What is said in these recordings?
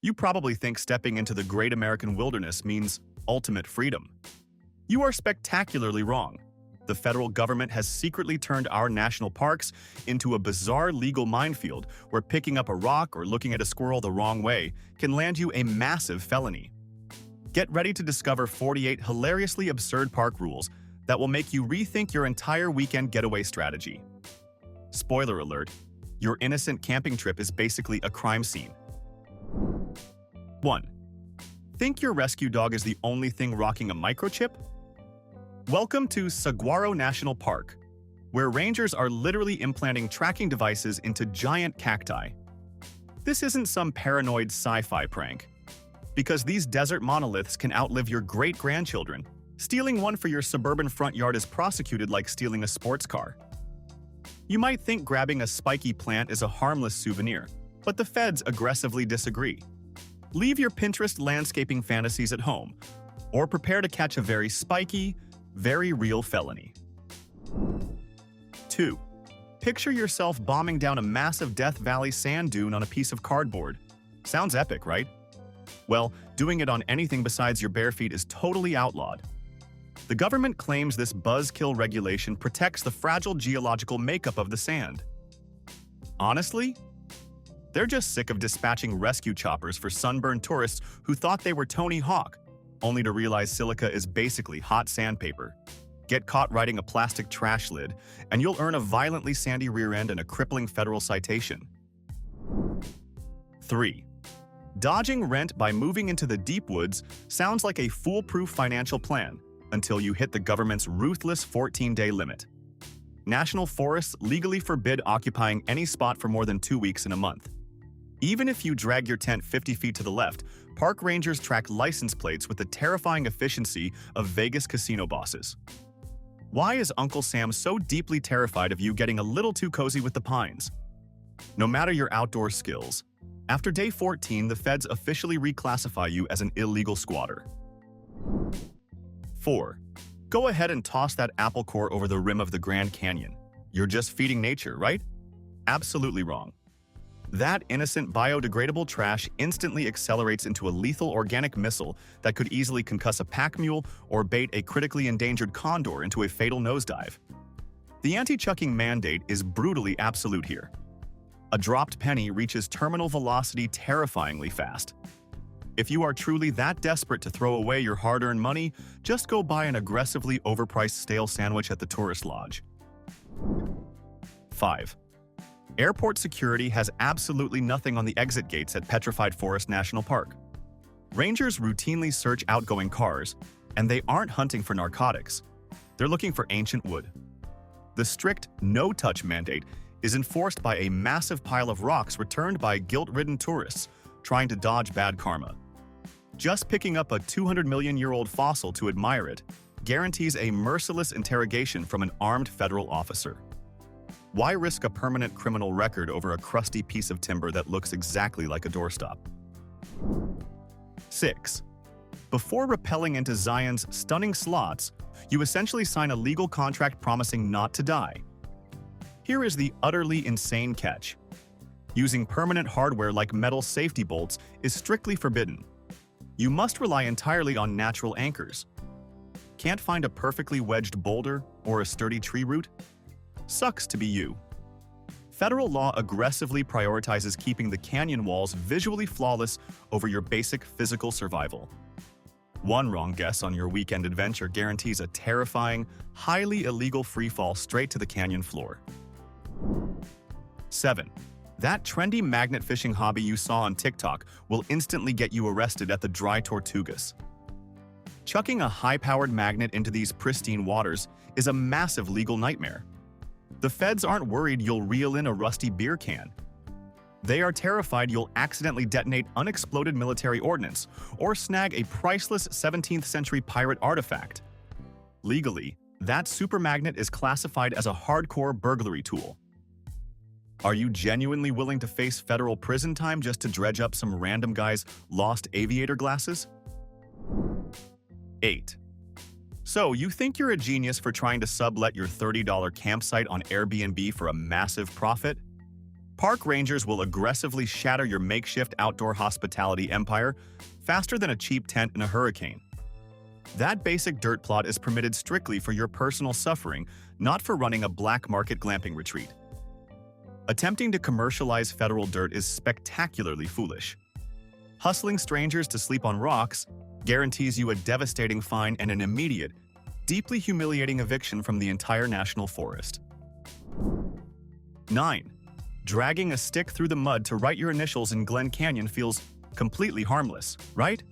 You probably think stepping into the great American wilderness means ultimate freedom. You are spectacularly wrong. The federal government has secretly turned our national parks into a bizarre legal minefield where picking up a rock or looking at a squirrel the wrong way can land you a massive felony. Get ready to discover 48 hilariously absurd park rules that will make you rethink your entire weekend getaway strategy. Spoiler alert, your innocent camping trip is basically a crime scene. 1. Think your rescue dog is the only thing rocking a microchip? Welcome to Saguaro National Park, where rangers are literally implanting tracking devices into giant cacti. This isn't some paranoid sci-fi prank, because these desert monoliths can outlive your great-grandchildren. Stealing one for your suburban front yard is prosecuted like stealing a sports car. You might think grabbing a spiky plant is a harmless souvenir, but the feds aggressively disagree. Leave your Pinterest landscaping fantasies at home, or prepare to catch a very spiky, very real felony. 2. Picture yourself bombing down a massive Death Valley sand dune on a piece of cardboard. Sounds epic, right? Well, doing it on anything besides your bare feet is totally outlawed. The government claims this buzzkill regulation protects the fragile geological makeup of the sand. Honestly, they're just sick of dispatching rescue choppers for sunburned tourists who thought they were Tony Hawk, only to realize silica is basically hot sandpaper. Get caught riding a plastic trash lid, and you'll earn a violently sandy rear end and a crippling federal citation. 3. Dodging rent by moving into the deep woods sounds like a foolproof financial plan until you hit the government's ruthless 14-day limit. National forests legally forbid occupying any spot for more than 2 weeks in a month. Even if you drag your tent 50 feet to the left, park rangers track license plates with the terrifying efficiency of Vegas casino bosses. Why is Uncle Sam so deeply terrified of you getting a little too cozy with the pines? No matter your outdoor skills, after day 14, the feds officially reclassify you as an illegal squatter. 4. Go ahead and toss that apple core over the rim of the Grand Canyon. You're just feeding nature, right? Absolutely wrong. That innocent biodegradable trash instantly accelerates into a lethal organic missile that could easily concuss a pack mule or bait a critically endangered condor into a fatal nosedive. The anti-chucking mandate is brutally absolute here. A dropped penny reaches terminal velocity terrifyingly fast. If you are truly that desperate to throw away your hard-earned money, just go buy an aggressively overpriced stale sandwich at the tourist lodge. 5. Airport security has absolutely nothing on the exit gates at Petrified Forest National Park. Rangers routinely search outgoing cars, and they aren't hunting for narcotics. They're looking for ancient wood. The strict no-touch mandate is enforced by a massive pile of rocks returned by guilt-ridden tourists trying to dodge bad karma. Just picking up a 200-million-year-old fossil to admire it guarantees a merciless interrogation from an armed federal officer. Why risk a permanent criminal record over a crusty piece of timber that looks exactly like a doorstop? 6. Before rappelling into Zion's stunning slots, you essentially sign a legal contract promising not to die. Here is the utterly insane catch. Using permanent hardware like metal safety bolts is strictly forbidden. You must rely entirely on natural anchors. Can't find a perfectly wedged boulder or a sturdy tree root? Sucks to be you. Federal law aggressively prioritizes keeping the canyon walls visually flawless over your basic physical survival. One wrong guess on your weekend adventure guarantees a terrifying, highly illegal freefall straight to the canyon floor. 7. That trendy magnet fishing hobby you saw on TikTok will instantly get you arrested at the Dry Tortugas. Chucking a high-powered magnet into these pristine waters is a massive legal nightmare. The feds aren't worried you'll reel in a rusty beer can. They are terrified you'll accidentally detonate unexploded military ordnance or snag a priceless 17th-century pirate artifact. Legally, that super magnet is classified as a hardcore burglary tool. Are you genuinely willing to face federal prison time just to dredge up some random guy's lost aviator glasses? 8. So, you think you're a genius for trying to sublet your $30 campsite on Airbnb for a massive profit? Park rangers will aggressively shatter your makeshift outdoor hospitality empire faster than a cheap tent in a hurricane. That basic dirt plot is permitted strictly for your personal suffering, not for running a black market glamping retreat. Attempting to commercialize federal dirt is spectacularly foolish. Hustling strangers to sleep on rocks guarantees you a devastating fine and an immediate, deeply humiliating eviction from the entire national forest. 9. Dragging a stick through the mud to write your initials in Glen Canyon feels completely harmless, right?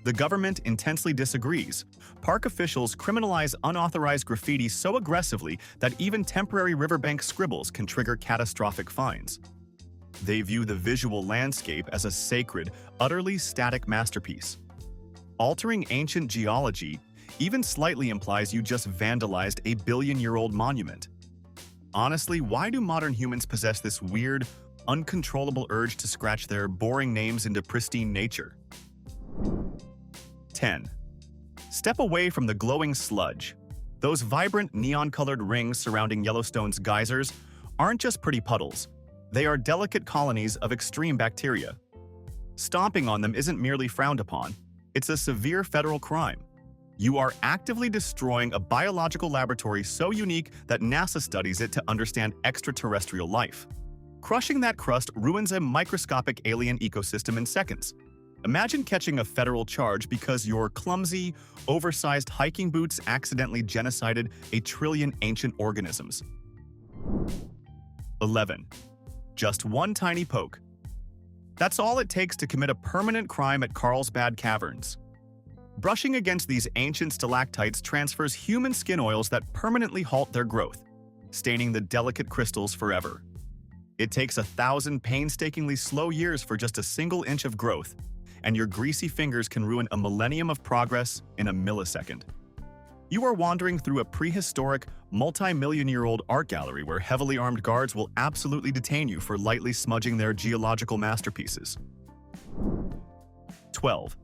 The government intensely disagrees. Park officials criminalize unauthorized graffiti so aggressively that even temporary riverbank scribbles can trigger catastrophic fines. They view the visual landscape as a sacred, utterly static masterpiece. Altering ancient geology even slightly implies you just vandalized a billion-year-old monument. Honestly, why do modern humans possess this weird, uncontrollable urge to scratch their boring names into pristine nature? 10. Step away from the glowing sludge. Those vibrant, neon-colored rings surrounding Yellowstone's geysers aren't just pretty puddles. They are delicate colonies of extreme bacteria. Stomping on them isn't merely frowned upon. It's a severe federal crime. You are actively destroying a biological laboratory so unique that NASA studies it to understand extraterrestrial life. Crushing that crust ruins a microscopic alien ecosystem in seconds. Imagine catching a federal charge because your clumsy, oversized hiking boots accidentally genocided a trillion ancient organisms. 11. Just one tiny poke. That's all it takes to commit a permanent crime at Carlsbad Caverns. Brushing against these ancient stalactites transfers human skin oils that permanently halt their growth, staining the delicate crystals forever. It takes 1,000 painstakingly slow years for just a single inch of growth, and your greasy fingers can ruin a millennium of progress in a millisecond. You are wandering through a prehistoric, multi-million-year-old art gallery where heavily armed guards will absolutely detain you for lightly smudging their geological masterpieces. 12.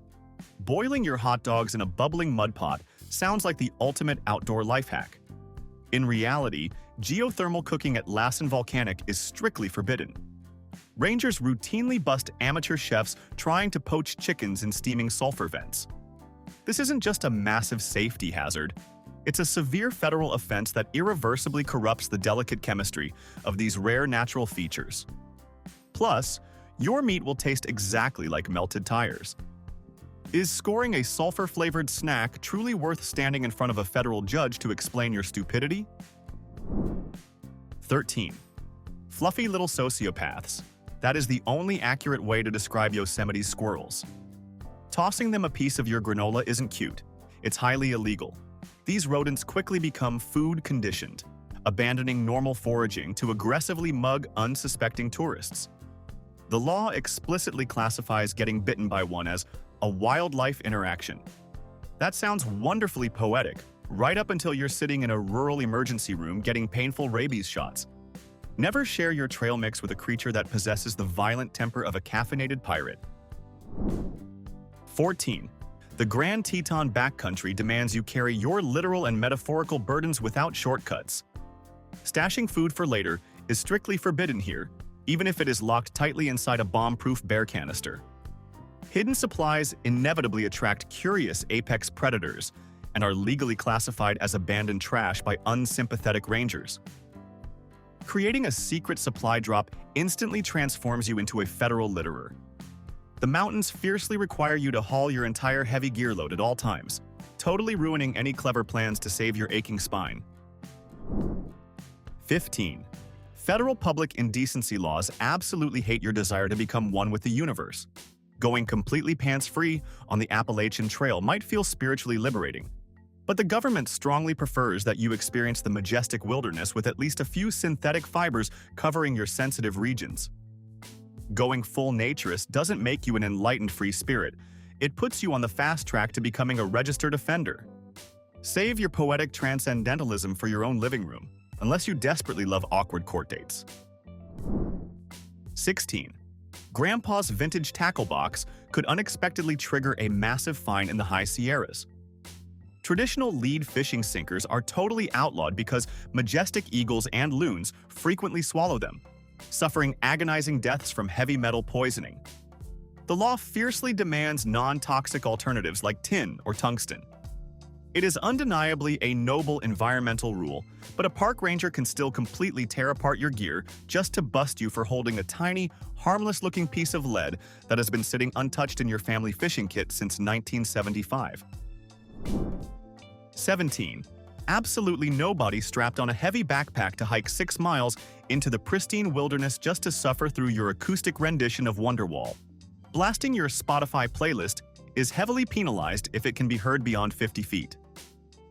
Boiling your hot dogs in a bubbling mud pot sounds like the ultimate outdoor life hack. In reality, geothermal cooking at Lassen Volcanic is strictly forbidden. Rangers routinely bust amateur chefs trying to poach chickens in steaming sulfur vents. This isn't just a massive safety hazard. It's a severe federal offense that irreversibly corrupts the delicate chemistry of these rare natural features. Plus, your meat will taste exactly like melted tires. Is scoring a sulfur-flavored snack truly worth standing in front of a federal judge to explain your stupidity? 13. Fluffy little sociopaths. That is the only accurate way to describe Yosemite's squirrels. Tossing them a piece of your granola isn't cute. It's highly illegal. These rodents quickly become food-conditioned, abandoning normal foraging to aggressively mug unsuspecting tourists. The law explicitly classifies getting bitten by one as a wildlife interaction. That sounds wonderfully poetic, right up until you're sitting in a rural emergency room getting painful rabies shots. Never share your trail mix with a creature that possesses the violent temper of a caffeinated pirate. 14. The Grand Teton backcountry demands you carry your literal and metaphorical burdens without shortcuts. Stashing food for later is strictly forbidden here, even if it is locked tightly inside a bomb-proof bear canister. Hidden supplies inevitably attract curious apex predators and are legally classified as abandoned trash by unsympathetic rangers. Creating a secret supply drop instantly transforms you into a federal litterer. The mountains fiercely require you to haul your entire heavy gear load at all times, totally ruining any clever plans to save your aching spine. 15. Federal public indecency laws absolutely hate your desire to become one with the universe. Going completely pants-free on the Appalachian Trail might feel spiritually liberating, but the government strongly prefers that you experience the majestic wilderness with at least a few synthetic fibers covering your sensitive regions. Going full naturist doesn't make you an enlightened free spirit. It puts you on the fast track to becoming a registered offender. Save your poetic transcendentalism for your own living room, unless you desperately love awkward court dates. 16. Grandpa's vintage tackle box could unexpectedly trigger a massive fine in the high Sierras. Traditional lead fishing sinkers are totally outlawed because majestic eagles and loons frequently swallow them. suffering agonizing deaths from heavy metal poisoning. The law fiercely demands non-toxic alternatives like tin or tungsten. It is undeniably a noble environmental rule, but a park ranger can still completely tear apart your gear just to bust you for holding a tiny, harmless-looking piece of lead that has been sitting untouched in your family fishing kit since 1975. 17. Absolutely nobody strapped on a heavy backpack to hike 6 miles into the pristine wilderness just to suffer through your acoustic rendition of Wonderwall. Blasting your Spotify playlist is heavily penalized if it can be heard beyond 50 feet.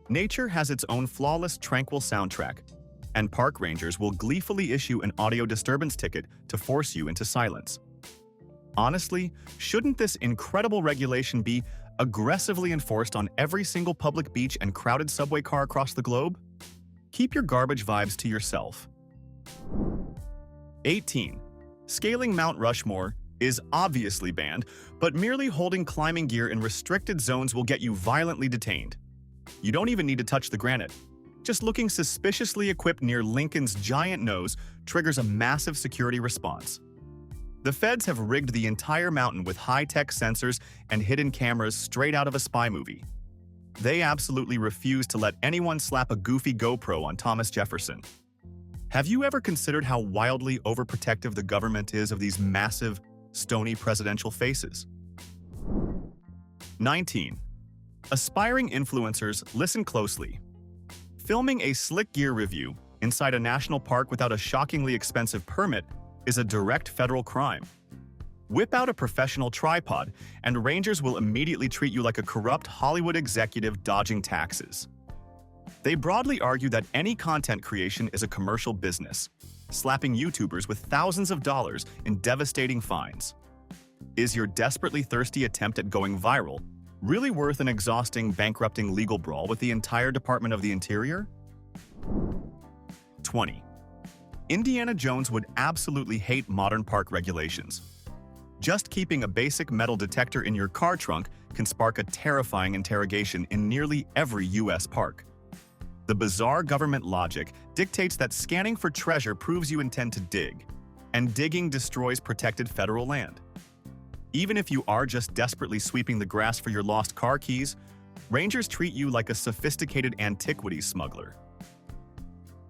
Nature has its own flawless, tranquil soundtrack, and park rangers will gleefully issue an audio disturbance ticket to force you into silence. Honestly, shouldn't this incredible regulation be aggressively enforced on every single public beach and crowded subway car across the globe? Keep your garbage vibes to yourself. 18. Scaling Mount Rushmore is obviously banned, but merely holding climbing gear in restricted zones will get you violently detained. You don't even need to touch the granite. Just looking suspiciously equipped near Lincoln's giant nose triggers a massive security response. The feds have rigged the entire mountain with high-tech sensors and hidden cameras straight out of a spy movie. They absolutely refuse to let anyone slap a goofy GoPro on Thomas Jefferson. Have you ever considered how wildly overprotective the government is of these massive, stony presidential faces? 19. Aspiring influencers, listen closely. Filming a slick gear review inside a national park without a shockingly expensive permit is a direct federal crime. Whip out a professional tripod, and rangers will immediately treat you like a corrupt Hollywood executive dodging taxes. They broadly argue that any content creation is a commercial business, slapping YouTubers with thousands of dollars in devastating fines. Is your desperately thirsty attempt at going viral really worth an exhausting, bankrupting legal brawl with the entire Department of the Interior? 20. Indiana Jones would absolutely hate modern park regulations. Just keeping a basic metal detector in your car trunk can spark a terrifying interrogation in nearly every U.S. park. The bizarre government logic dictates that scanning for treasure proves you intend to dig, and digging destroys protected federal land. Even if you are just desperately sweeping the grass for your lost car keys, rangers treat you like a sophisticated antiquities smuggler.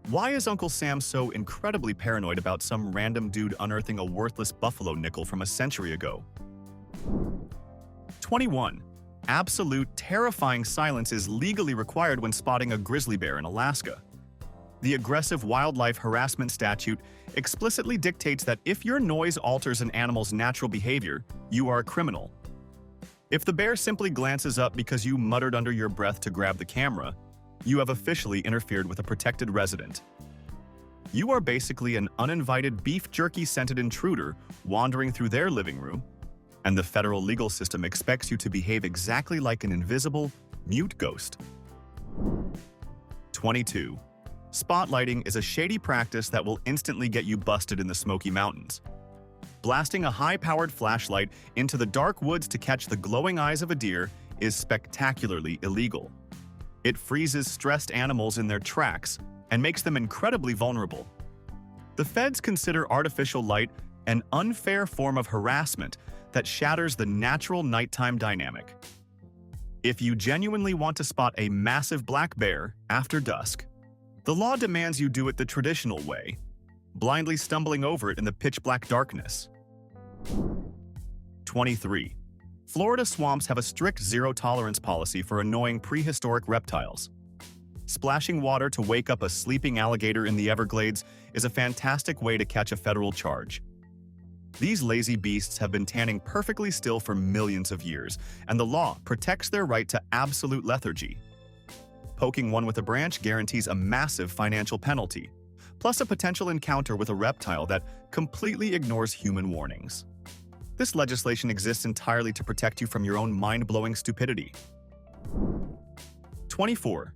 Why is Uncle Sam so incredibly paranoid about some random dude unearthing a worthless buffalo nickel from a century ago? 21. Absolute terrifying silence is legally required when spotting a grizzly bear in Alaska. The aggressive wildlife harassment statute explicitly dictates that if your noise alters an animal's natural behavior, you are a criminal. If the bear simply glances up because you muttered under your breath to grab the camera, you have officially interfered with a protected resident. You are basically an uninvited beef jerky-scented intruder wandering through their living room, and the federal legal system expects you to behave exactly like an invisible, mute ghost. 22. Spotlighting is a shady practice that will instantly get you busted in the Smoky Mountains. Blasting a high-powered flashlight into the dark woods to catch the glowing eyes of a deer is spectacularly illegal. It freezes stressed animals in their tracks and makes them incredibly vulnerable. The feds consider artificial light an unfair form of harassment that shatters the natural nighttime dynamic. If you genuinely want to spot a massive black bear after dusk, the law demands you do it the traditional way, blindly stumbling over it in the pitch-black darkness. 23. Florida swamps have a strict zero-tolerance policy for annoying prehistoric reptiles. Splashing water to wake up a sleeping alligator in the Everglades is a fantastic way to catch a federal charge. These lazy beasts have been tanning perfectly still for millions of years, and the law protects their right to absolute lethargy. Poking one with a branch guarantees a massive financial penalty, plus a potential encounter with a reptile that completely ignores human warnings. This legislation exists entirely to protect you from your own mind-blowing stupidity. 24.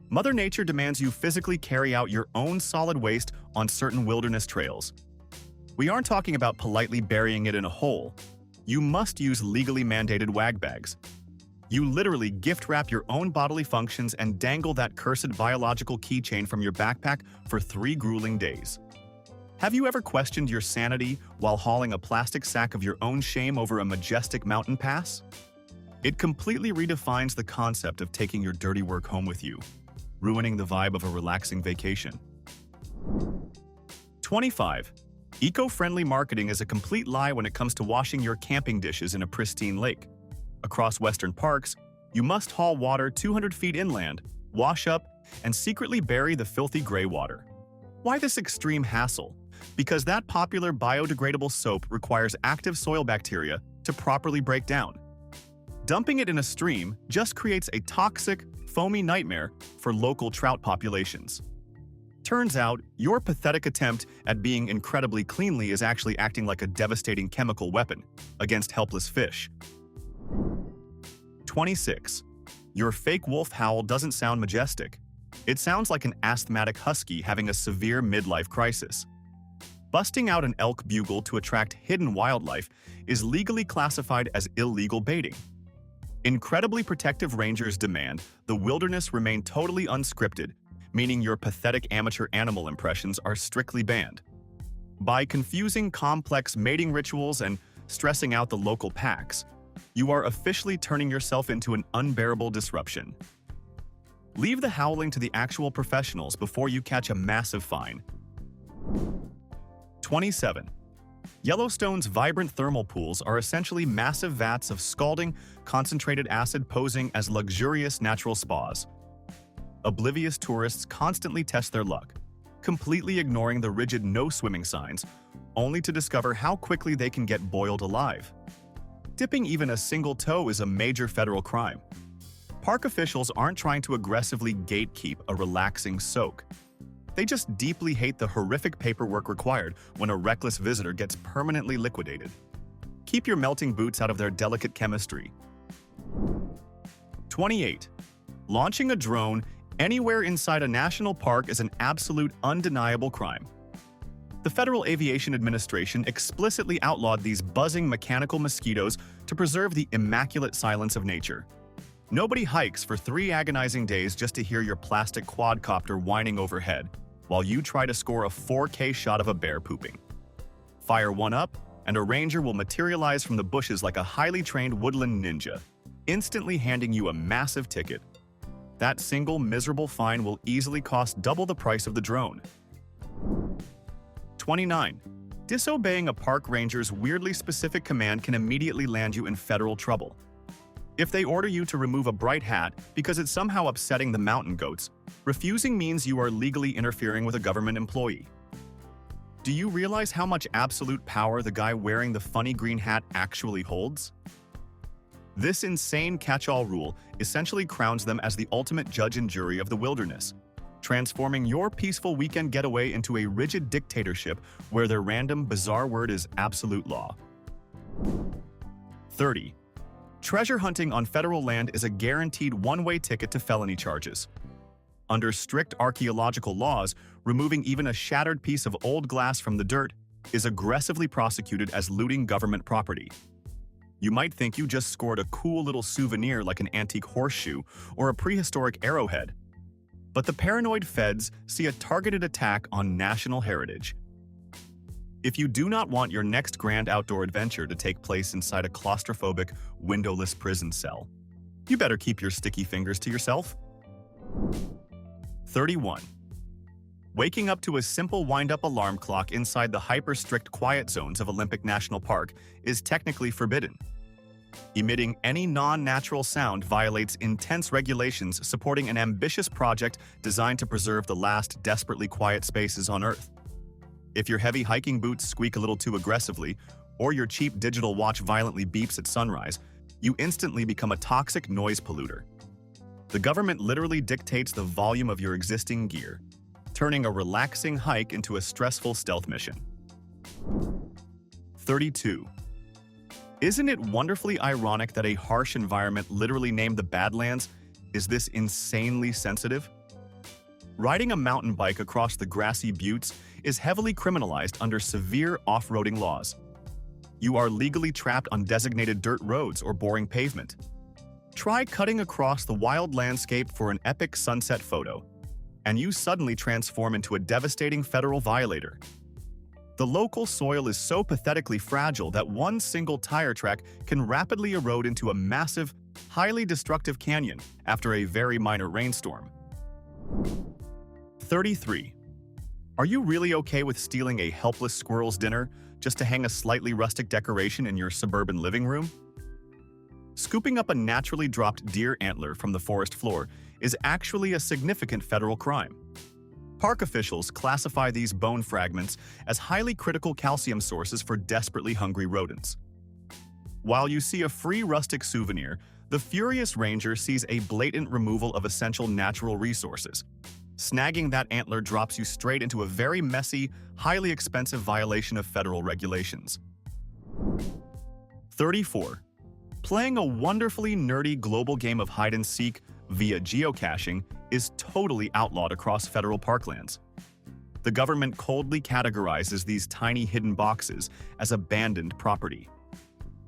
Mother Nature demands you physically carry out your own solid waste on certain wilderness trails. We aren't talking about politely burying it in a hole. You must use legally mandated wag bags. You literally gift-wrap your own bodily functions and dangle that cursed biological keychain from your backpack for 3 grueling days. Have you ever questioned your sanity while hauling a plastic sack of your own shame over a majestic mountain pass? It completely redefines the concept of taking your dirty work home with you, ruining the vibe of a relaxing vacation. 25. Eco-friendly marketing is a complete lie when it comes to washing your camping dishes in a pristine lake. Across Western parks, you must haul water 200 feet inland, wash up, and secretly bury the filthy gray water. Why this extreme hassle? Because that popular biodegradable soap requires active soil bacteria to properly break down. Dumping it in a stream just creates a toxic, foamy nightmare for local trout populations. Turns out, your pathetic attempt at being incredibly cleanly is actually acting like a devastating chemical weapon against helpless fish. 26. Your fake wolf howl doesn't sound majestic. It sounds like an asthmatic husky having a severe midlife crisis. Busting out an elk bugle to attract hidden wildlife is legally classified as illegal baiting. Incredibly protective rangers demand the wilderness remain totally unscripted, meaning your pathetic amateur animal impressions are strictly banned. By confusing complex mating rituals and stressing out the local packs, you are officially turning yourself into an unbearable disruption. Leave the howling to the actual professionals before you catch a massive fine. 27. Yellowstone's vibrant thermal pools are essentially massive vats of scalding, concentrated acid posing as luxurious natural spas. Oblivious tourists constantly test their luck, completely ignoring the rigid no-swimming signs, only to discover how quickly they can get boiled alive. Dipping even a single toe is a major federal crime. Park officials aren't trying to aggressively gatekeep a relaxing soak. They just deeply hate the horrific paperwork required when a reckless visitor gets permanently liquidated. Keep your melting boots out of their delicate chemistry. 28. Launching a drone anywhere inside a national park is an absolute undeniable crime. The Federal Aviation Administration explicitly outlawed these buzzing mechanical mosquitoes to preserve the immaculate silence of nature. Nobody hikes for 3 agonizing days just to hear your plastic quadcopter whining overhead, while you try to score a 4K shot of a bear pooping. Fire one up, and a ranger will materialize from the bushes like a highly trained woodland ninja, instantly handing you a massive ticket. That single miserable fine will easily cost double the price of the drone. 29. Disobeying a park ranger's weirdly specific command can immediately land you in federal trouble. If they order you to remove a bright hat because it's somehow upsetting the mountain goats, refusing means you are legally interfering with a government employee. Do you realize how much absolute power the guy wearing the funny green hat actually holds? This insane catch-all rule essentially crowns them as the ultimate judge and jury of the wilderness, transforming your peaceful weekend getaway into a rigid dictatorship where their random, bizarre word is absolute law. 30. Treasure hunting on federal land is a guaranteed one-way ticket to felony charges. Under strict archaeological laws, removing even a shattered piece of old glass from the dirt is aggressively prosecuted as looting government property. You might think you just scored a cool little souvenir like an antique horseshoe or a prehistoric arrowhead. But the paranoid feds see a targeted attack on national heritage. If you do not want your next grand outdoor adventure to take place inside a claustrophobic, windowless prison cell, you better keep your sticky fingers to yourself. 31. Waking up to a simple wind-up alarm clock inside the hyper-strict quiet zones of Olympic National Park is technically forbidden. Emitting any non-natural sound violates intense regulations supporting an ambitious project designed to preserve the last desperately quiet spaces on Earth. If your heavy hiking boots squeak a little too aggressively, or your cheap digital watch violently beeps at sunrise, you instantly become a toxic noise polluter. The government literally dictates the volume of your existing gear, turning a relaxing hike into a stressful stealth mission. 32. Isn't it wonderfully ironic that a harsh environment literally named the Badlands is this insanely sensitive? Riding a mountain bike across the grassy buttes is heavily criminalized under severe off-roading laws. You are legally trapped on designated dirt roads or boring pavement. Try cutting across the wild landscape for an epic sunset photo, and you suddenly transform into a devastating federal violator. The local soil is so pathetically fragile that one single tire track can rapidly erode into a massive, highly destructive canyon after a very minor rainstorm. 33. Are you really okay with stealing a helpless squirrel's dinner just to hang a slightly rustic decoration in your suburban living room? Scooping up a naturally dropped deer antler from the forest floor is actually a significant federal crime. Park officials classify these bone fragments as highly critical calcium sources for desperately hungry rodents. While you see a free rustic souvenir, the furious ranger sees a blatant removal of essential natural resources. Snagging that antler drops you straight into a very messy, highly expensive violation of federal regulations. 34. Playing a wonderfully nerdy global game of hide-and-seek via geocaching is totally outlawed across federal parklands. The government coldly categorizes these tiny hidden boxes as abandoned property.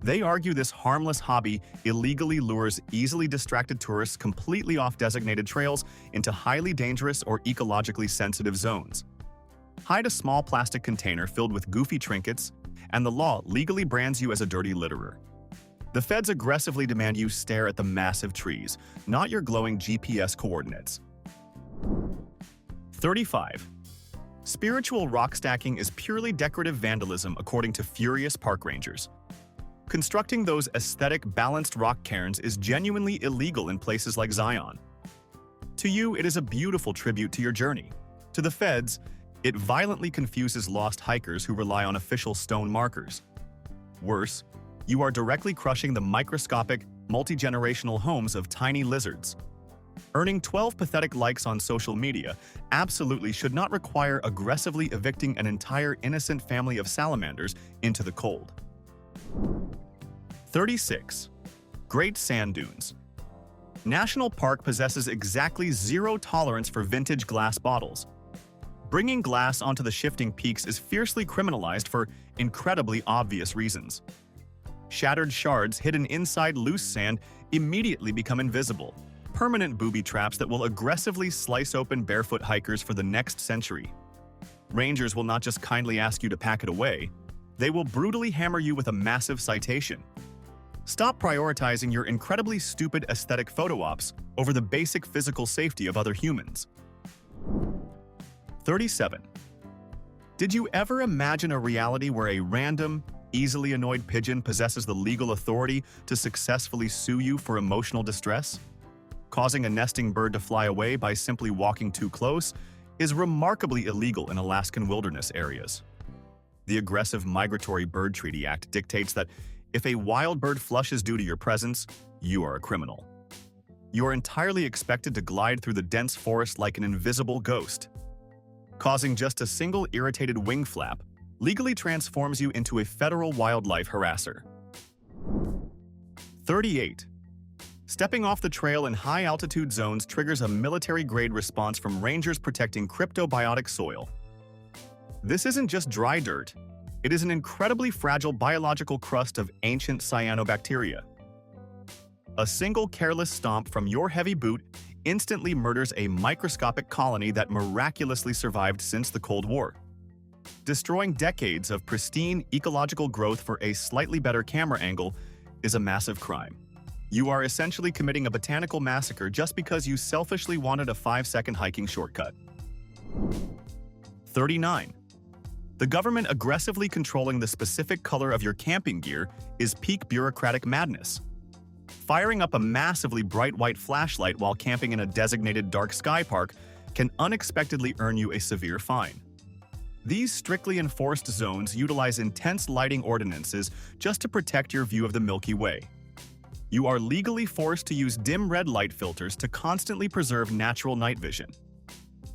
They argue this harmless hobby illegally lures easily distracted tourists completely off designated trails into highly dangerous or ecologically sensitive zones. Hide a small plastic container filled with goofy trinkets, and the law legally brands you as a dirty litterer. The feds aggressively demand you stare at the massive trees, not your glowing GPS coordinates. 35. Spiritual rock stacking is purely decorative vandalism according to furious park rangers. Constructing those aesthetic, balanced rock cairns is genuinely illegal in places like Zion. To you, it is a beautiful tribute to your journey. To the feds, it violently confuses lost hikers who rely on official stone markers. Worse, you are directly crushing the microscopic, multi-generational homes of tiny lizards. Earning 12 pathetic likes on social media absolutely should not require aggressively evicting an entire innocent family of salamanders into the cold. 36. Great Sand Dunes. National Park possesses exactly zero tolerance for vintage glass bottles. Bringing glass onto the shifting peaks is fiercely criminalized for incredibly obvious reasons. Shattered shards hidden inside loose sand immediately become invisible, permanent booby traps that will aggressively slice open barefoot hikers for the next century. Rangers will not just kindly ask you to pack it away, they will brutally hammer you with a massive citation. Stop prioritizing your incredibly stupid aesthetic photo ops over the basic physical safety of other humans. 37. Did you ever imagine a reality where a random, easily annoyed pigeon possesses the legal authority to successfully sue you for emotional distress? Causing a nesting bird to fly away by simply walking too close is remarkably illegal in Alaskan wilderness areas. The Aggressive Migratory Bird Treaty Act dictates that if a wild bird flushes due to your presence, you are a criminal. You are entirely expected to glide through the dense forest like an invisible ghost. Causing just a single irritated wing flap legally transforms you into a federal wildlife harasser. 38. Stepping off the trail in high-altitude zones triggers a military-grade response from rangers protecting cryptobiotic soil. This isn't just dry dirt. It is an incredibly fragile biological crust of ancient cyanobacteria. A single careless stomp from your heavy boot instantly murders a microscopic colony that miraculously survived since the Cold War. Destroying decades of pristine ecological growth for a slightly better camera angle is a massive crime. You are essentially committing a botanical massacre just because you selfishly wanted a 5-second hiking shortcut. 39. The government aggressively controlling the specific color of your camping gear is peak bureaucratic madness. Firing up a massively bright white flashlight while camping in a designated dark sky park can unexpectedly earn you a severe fine. These strictly enforced zones utilize intense lighting ordinances just to protect your view of the Milky Way. You are legally forced to use dim red light filters to constantly preserve natural night vision.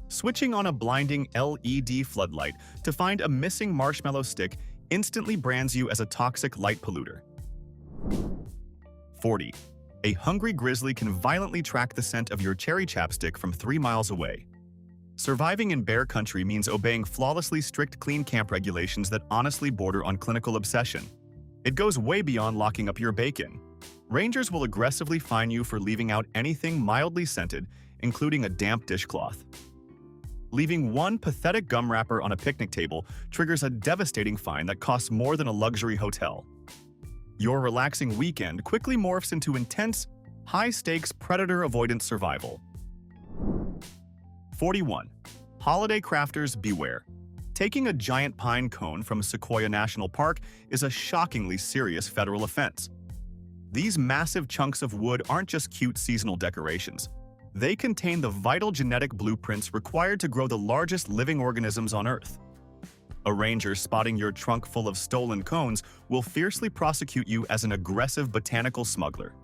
Switching on a blinding LED floodlight to find a missing marshmallow stick instantly brands you as a toxic light polluter. 40. A hungry grizzly can violently track the scent of your cherry chapstick from 3 miles away. Surviving in bear country means obeying flawlessly strict clean camp regulations that honestly border on clinical obsession. It goes way beyond locking up your bacon. Rangers will aggressively fine you for leaving out anything mildly scented, including a damp dishcloth. Leaving one pathetic gum wrapper on a picnic table triggers a devastating fine that costs more than a luxury hotel. Your relaxing weekend quickly morphs into intense, high-stakes predator avoidance survival. 41. Holiday crafters beware. Taking a giant pine cone from Sequoia National Park is a shockingly serious federal offense. These massive chunks of wood aren't just cute seasonal decorations. They contain the vital genetic blueprints required to grow the largest living organisms on Earth. A ranger spotting your trunk full of stolen cones will fiercely prosecute you as an aggressive botanical smuggler.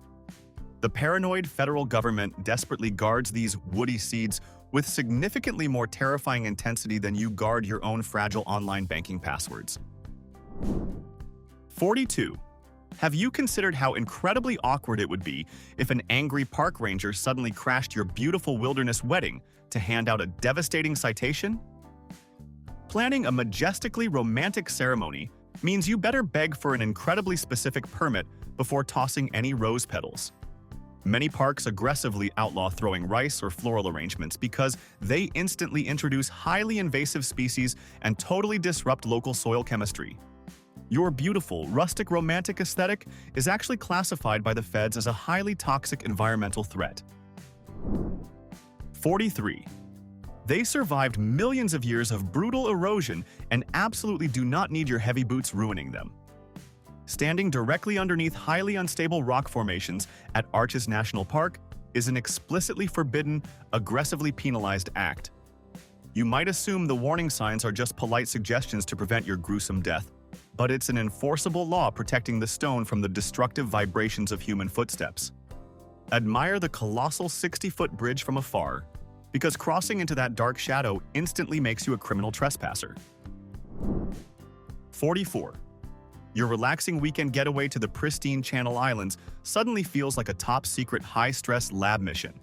The paranoid federal government desperately guards these woody seeds with significantly more terrifying intensity than you guard your own fragile online banking passwords. 42. Have you considered how incredibly awkward it would be if an angry park ranger suddenly crashed your beautiful wilderness wedding to hand out a devastating citation? Planning a majestically romantic ceremony means you better beg for an incredibly specific permit before tossing any rose petals. Many parks aggressively outlaw throwing rice or floral arrangements because they instantly introduce highly invasive species and totally disrupt local soil chemistry. Your beautiful, rustic romantic aesthetic is actually classified by the feds as a highly toxic environmental threat. 43. They survived millions of years of brutal erosion and absolutely do not need your heavy boots ruining them. Standing directly underneath highly unstable rock formations at Arches National Park is an explicitly forbidden, aggressively penalized act. You might assume the warning signs are just polite suggestions to prevent your gruesome death, but it's an enforceable law protecting the stone from the destructive vibrations of human footsteps. Admire the colossal 60-foot bridge from afar, because crossing into that dark shadow instantly makes you a criminal trespasser. 44. Your relaxing weekend getaway to the pristine Channel Islands suddenly feels like a top-secret high-stress lab mission.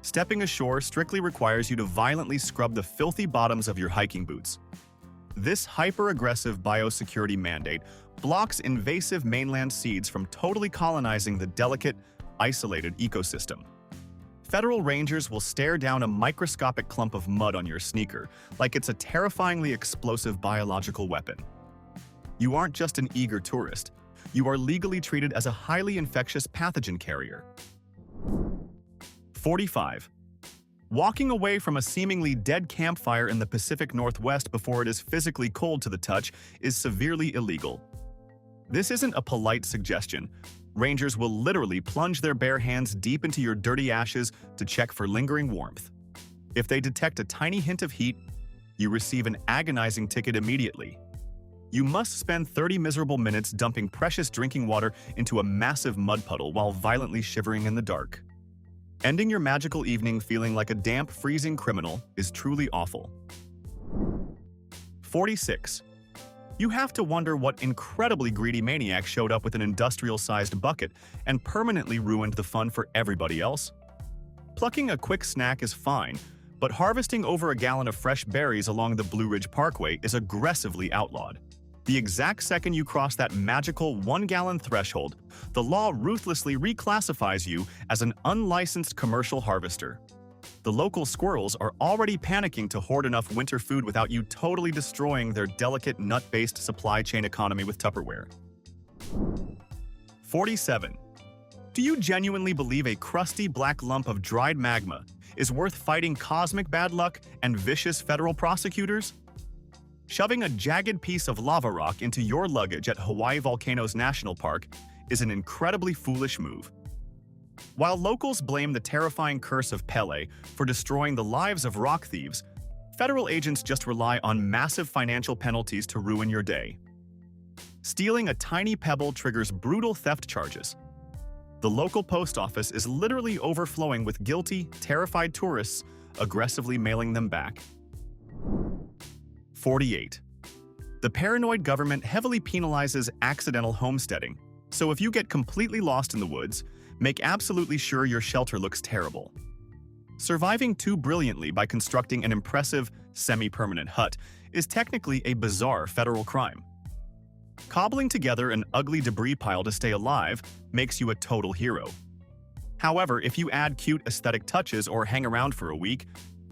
Stepping ashore strictly requires you to violently scrub the filthy bottoms of your hiking boots. This hyper-aggressive biosecurity mandate blocks invasive mainland seeds from totally colonizing the delicate, isolated ecosystem. Federal rangers will stare down a microscopic clump of mud on your sneaker like it's a terrifyingly explosive biological weapon. You aren't just an eager tourist. You are legally treated as a highly infectious pathogen carrier. 45. Walking away from a seemingly dead campfire in the Pacific Northwest before it is physically cold to the touch is severely illegal. This isn't a polite suggestion. Rangers will literally plunge their bare hands deep into your dirty ashes to check for lingering warmth. If they detect a tiny hint of heat, you receive an agonizing ticket immediately. You must spend 30 miserable minutes dumping precious drinking water into a massive mud puddle while violently shivering in the dark. Ending your magical evening feeling like a damp, freezing criminal is truly awful. 46. You have to wonder what incredibly greedy maniac showed up with an industrial-sized bucket and permanently ruined the fun for everybody else. Plucking a quick snack is fine, but harvesting over a gallon of fresh berries along the Blue Ridge Parkway is aggressively outlawed. The exact second you cross that magical 1-gallon threshold, the law ruthlessly reclassifies you as an unlicensed commercial harvester. The local squirrels are already panicking to hoard enough winter food without you totally destroying their delicate nut-based supply chain economy with Tupperware. 47. Do you genuinely believe a crusty black lump of dried magma is worth fighting cosmic bad luck and vicious federal prosecutors? Shoving a jagged piece of lava rock into your luggage at Hawaii Volcanoes National Park is an incredibly foolish move. While locals blame the terrifying curse of Pele for destroying the lives of rock thieves, federal agents just rely on massive financial penalties to ruin your day. Stealing a tiny pebble triggers brutal theft charges. The local post office is literally overflowing with guilty, terrified tourists, aggressively mailing them back. 48. The paranoid government heavily penalizes accidental homesteading, so if you get completely lost in the woods, make absolutely sure your shelter looks terrible. Surviving too brilliantly by constructing an impressive, semi-permanent hut is technically a bizarre federal crime. Cobbling together an ugly debris pile to stay alive makes you a total hero. However, if you add cute aesthetic touches or hang around for a week,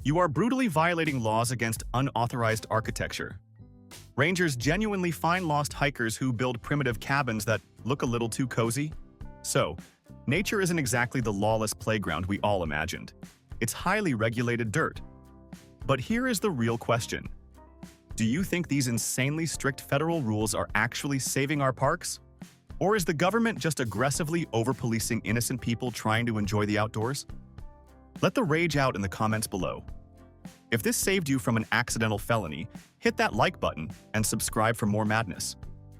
You are brutally violating laws against unauthorized architecture. Rangers genuinely find lost hikers who build primitive cabins that look a little too cozy. So, nature isn't exactly the lawless playground we all imagined. It's highly regulated dirt. But here is the real question. Do you think these insanely strict federal rules are actually saving our parks? Or is the government just aggressively over-policing innocent people trying to enjoy the outdoors? Let the rage out in the comments below. If this saved you from an accidental felony, hit that like button and subscribe for more madness.